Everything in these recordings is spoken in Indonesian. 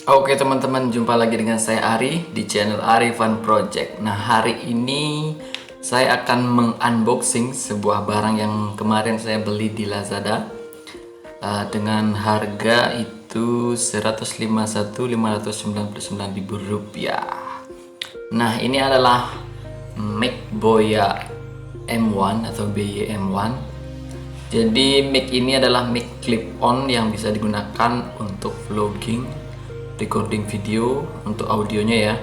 Oke teman-teman, jumpa lagi dengan saya Ari di channel Ari Fun Project. Nah, hari ini saya akan mengunboxing sebuah barang yang kemarin saya beli di Lazada dengan harga itu 151.599.000 rupiah. Nah, ini adalah mic Boya M1 atau BY M1. Jadi mic ini adalah mic clip-on yang bisa digunakan untuk vlogging, recording video, untuk audionya ya.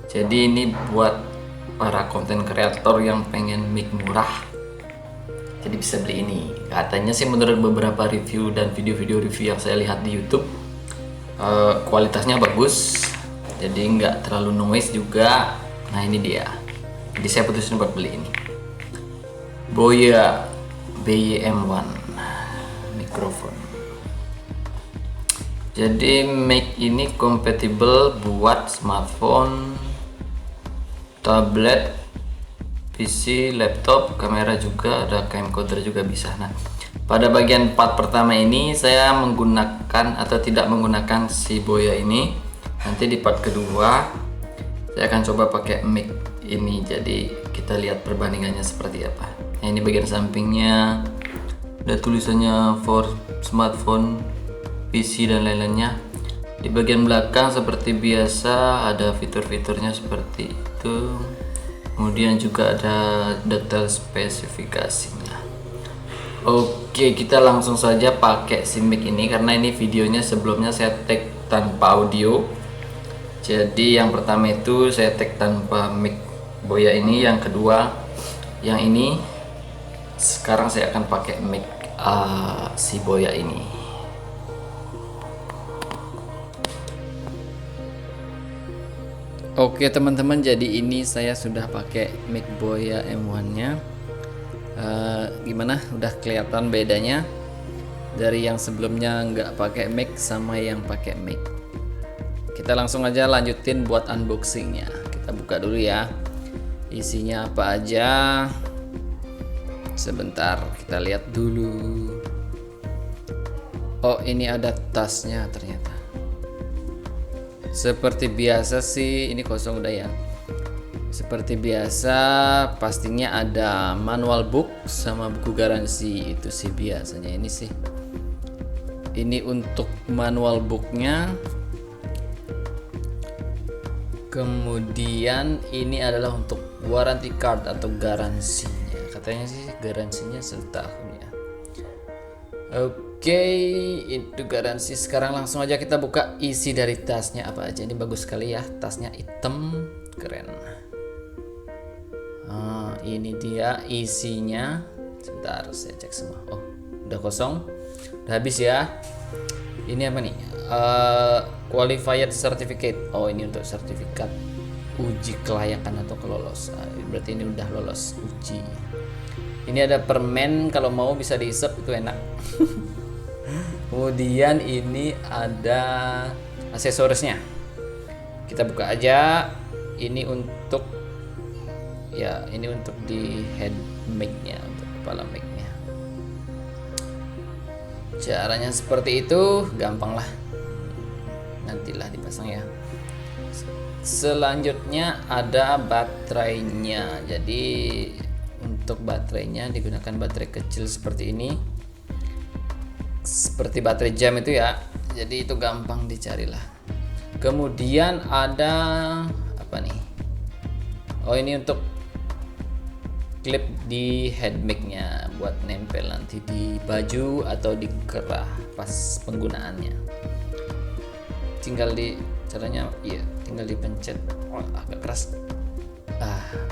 Jadi ini buat para konten kreator yang pengen mic murah, jadi bisa beli ini. Katanya sih menurut beberapa review dan video-video review yang saya lihat di YouTube, kualitasnya bagus, jadi nggak terlalu noise juga. Nah ini dia, jadi saya putusin buat beli ini Boya BY-M1 mikrofon. Jadi mic ini compatible buat smartphone, tablet, PC, laptop, kamera juga, ada camcorder juga bisa. Nah, pada bagian part pertama ini saya menggunakan atau tidak menggunakan si Boya ini. Nanti di part kedua saya akan coba pakai mic ini. Jadi kita lihat perbandingannya seperti apa. Nah, ini bagian sampingnya ada tulisannya for smartphone, PC dan lain-lainnya. Di bagian belakang seperti biasa ada fitur-fiturnya seperti itu. Kemudian juga ada detail spesifikasinya. Oke, kita langsung saja pakai si mic ini karena ini videonya sebelumnya saya tag tanpa audio. Jadi yang pertama itu saya tag tanpa mic Boya ini, yang kedua yang ini. Sekarang saya akan pakai mic si Boya ini. Oke teman-teman, jadi ini saya sudah pakai mic Boya M1 nya. Gimana, udah kelihatan bedanya dari yang sebelumnya nggak pakai mic sama yang pakai mic? Kita langsung aja lanjutin buat unboxingnya. Kita buka dulu ya, isinya apa aja. Sebentar, kita lihat dulu. Oh, ini ada tasnya ternyata. Seperti biasa sih, ini kosong udah ya. Seperti biasa, pastinya ada manual book sama buku garansi, itu sih biasanya. Ini sih, ini untuk manual booknya. Kemudian ini adalah untuk warranty card atau garansinya. Katanya sih garansinya setahun ya. Oke, itu garansi. Sekarang langsung aja kita buka isi dari tasnya apa aja. Ini bagus sekali ya, tasnya hitam, keren. Ini dia isinya. Sebentar, saya cek semua. Oh, udah kosong, udah habis ya. Ini apa nih? Qualified certificate. Oh, ini untuk sertifikat uji kelayakan atau kelolosan. Berarti ini udah lolos uji. Ini ada permen, kalau mau bisa diisep, itu enak. Kemudian ini ada aksesorisnya. Kita buka aja. Ini untuk ya, ini untuk di head mic-nya, untuk kepala mic-nya. Caranya seperti itu, gampang lah. Nantilah dipasang ya. Selanjutnya ada baterainya. Jadi untuk baterainya digunakan baterai kecil seperti ini, seperti baterai jam itu ya. Jadi itu gampang dicari lah. Kemudian ada apa nih? Oh, ini untuk klip di head mic-nya buat nempel nanti di baju atau di kerah pas penggunaannya. Tinggal di caranya, iya, tinggal dipencet. Oh, agak keras.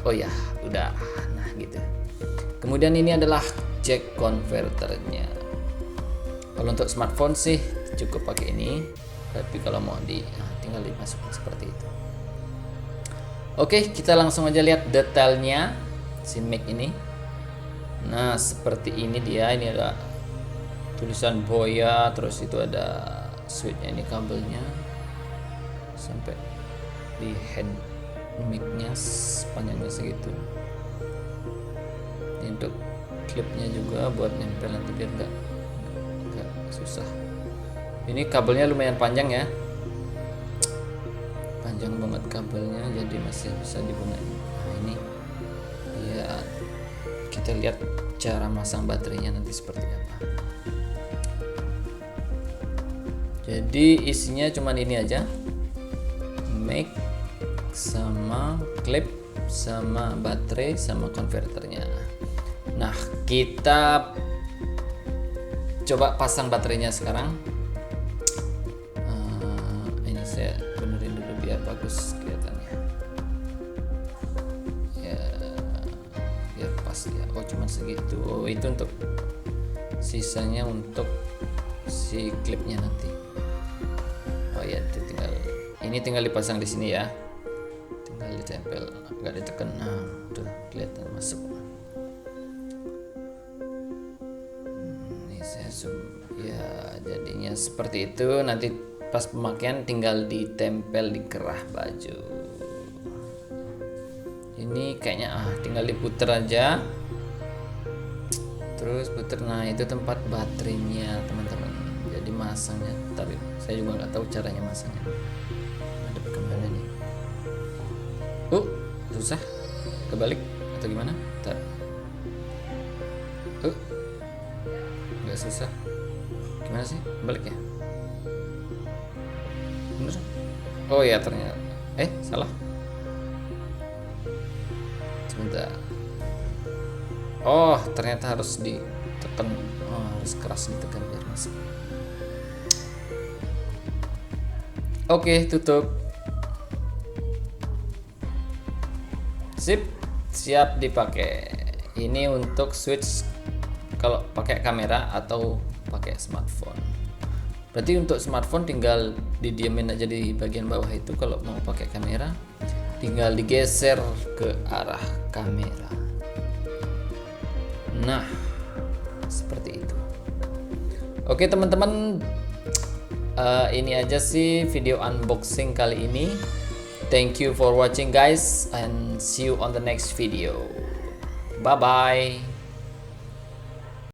Oh ya, udah. Nah, gitu. Kemudian ini adalah jack converternya. Kalau untuk smartphone sih cukup pakai ini, tapi kalau mau tinggal dimasukkan seperti itu. Oke, kita langsung aja lihat detailnya si mic ini. Nah, seperti ini dia. Ini ada tulisan Boya, terus itu ada switchnya, ini kabelnya sampai di head mic-nya, panjangnya segitu. Ini untuk klipnya juga buat nempel nanti biar nggak susah. Ini kabelnya lumayan panjang ya. panjang banget kabelnya, jadi masih bisa digunakan. Nah ini ya, kita lihat cara masang baterainya nanti seperti apa. Jadi isinya cuman ini aja, mic sama clip sama baterai sama konverternya. Nah kita coba pasang baterainya sekarang. Ini saya benerin dulu biar bagus kelihatannya ya, biar pas ya. Oh cuman segitu. Oh itu untuk sisanya untuk si klipnya nanti. Oh ya itu tinggal dipasang di sini ya, tinggal ditempel, nggak ditekan. Nah tuh kelihatan masuk. Ini saya zoom ya, jadinya seperti itu. Nanti pas pemakaian tinggal ditempel di kerah baju. Ini kayaknya tinggal diputer aja, terus puter. Nah itu tempat baterainya teman-teman. Jadi masangnya, tapi saya juga nggak tahu caranya masangnya. Ada kemana nih? Susah kebalik atau gimana? Bentar. Nggak susah. Gimana sih balik ya? Bener? Oh ya ternyata. Salah. Sebentar. Oh ternyata harus ditekan. Harus keras ditekan biar masuk. Oke, tutup. Sip, siap dipakai. Ini untuk switch kalau pakai kamera atau pakai smartphone. Berarti untuk smartphone tinggal didiamin aja di bagian bawah itu. Kalau mau pakai kamera tinggal digeser ke arah kamera. Nah seperti itu. Oke teman-teman, ini aja sih video unboxing kali ini. Thank you for watching guys, and see you on the next video. Bye bye.